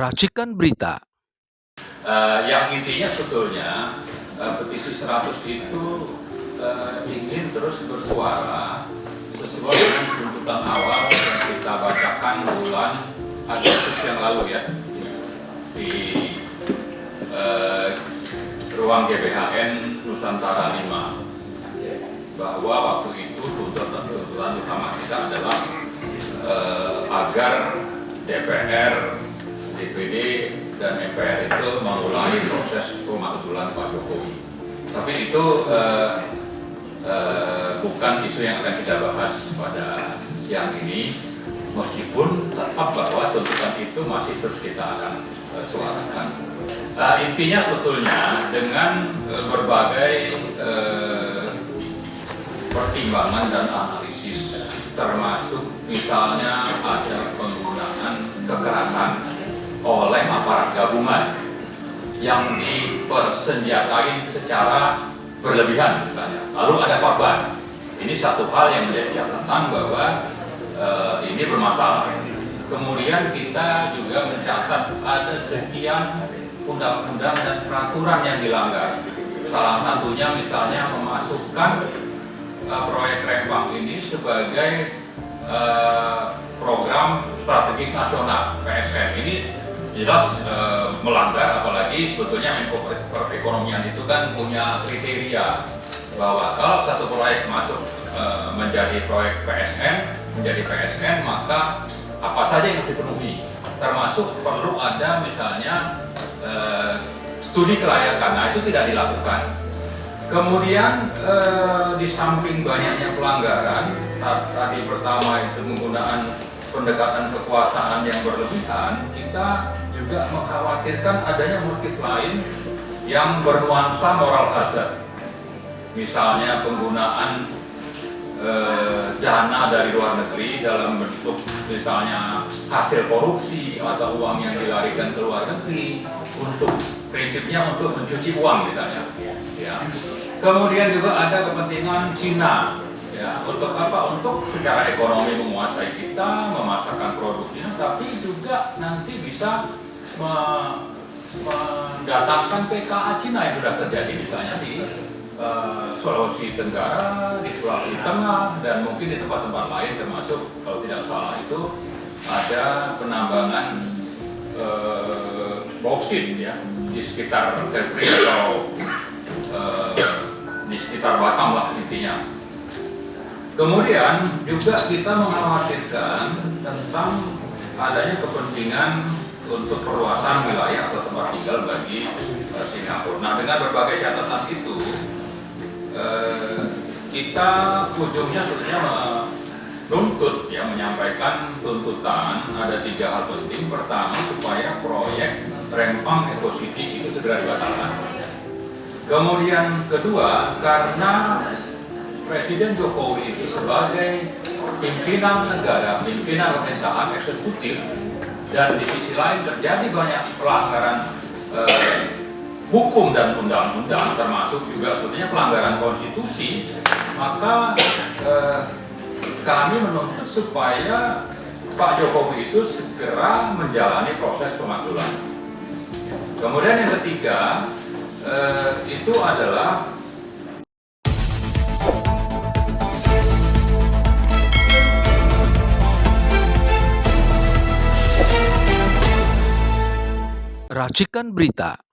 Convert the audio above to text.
Racikan berita. Yang intinya sebetulnya petisi 100 itu ingin terus bersuara sesuai dengan tuntutan awal yang kita bacakan bulan Agustus yang lalu ya di ruang GBHN Nusantara 5, bahwa waktu itu tuntutan utama kita adalah agar DPR, DPD, dan MPR itu memulai proses pemakzulan Pak Jokowi. Tapi itu bukan isu yang akan kita bahas pada siang ini, meskipun tetap bahwa tuntutan itu masih terus kita akan suarakan. Intinya sebetulnya dengan berbagai pertimbangan dan analisis, termasuk misalnya ada penggunaan kekerasan oleh aparat gabungan yang dipersenjatai secara berlebihan misalnya, lalu ada korban. Ini satu hal yang menjadi catatan bahwa ini bermasalah. Kemudian kita juga mencatat ada sekian undang-undang dan peraturan yang dilanggar. Salah satunya misalnya memasukkan proyek Rempang ini sebagai program strategis nasional PSN. Ini jelas melanggar, apalagi sebetulnya Menko Perekonomian itu kan punya kriteria bahwa kalau satu proyek masuk menjadi proyek PSN, maka apa saja yang harus dipenuhi, termasuk perlu ada misalnya studi kelayakan. Nah, itu tidak dilakukan. Kemudian di samping banyaknya pelanggaran, tadi pertama itu penggunaan pendekatan kekuasaan yang berlebihan, kita juga mengkhawatirkan adanya motif lain yang bernuansa moral hazard. Misalnya penggunaan dana dari luar negeri dalam bentuk misalnya hasil korupsi atau uang yang dilarikan ke luar negeri untuk prinsipnya untuk mencuci uang misalnya. Ya. Kemudian juga ada kepentingan Cina. Ya, untuk apa? Untuk secara ekonomi menguasai kita, memasarkan produknya, tapi juga nanti bisa mendatangkan PKA Cina yang sudah terjadi misalnya di Sulawesi Tenggara, di Sulawesi Tengah, dan mungkin di tempat-tempat lain, termasuk kalau tidak salah itu ada penambangan bauksit ya di sekitar Kepri atau di sekitar Batam lah intinya. Kemudian juga kita mengkhawatirkan tentang adanya kepentingan untuk perluasan wilayah atau tempat tinggal bagi Singapura. Nah, dengan berbagai catatan itu, kita ujungnya sebetulnya menuntut, ya, menyampaikan tuntutan ada 3 hal penting. Pertama, supaya proyek Rempang Eco City itu segera dibatalkan. Kemudian kedua, karena Presiden Jokowi itu sebagai pimpinan negara, pimpinan pemerintahan eksekutif, dan di sisi lain terjadi banyak pelanggaran hukum dan undang-undang, termasuk juga sebetulnya pelanggaran konstitusi, maka kami menuntut supaya Pak Jokowi itu segera menjalani proses pemakzulan. Kemudian yang ketiga itu adalah Racikan berita.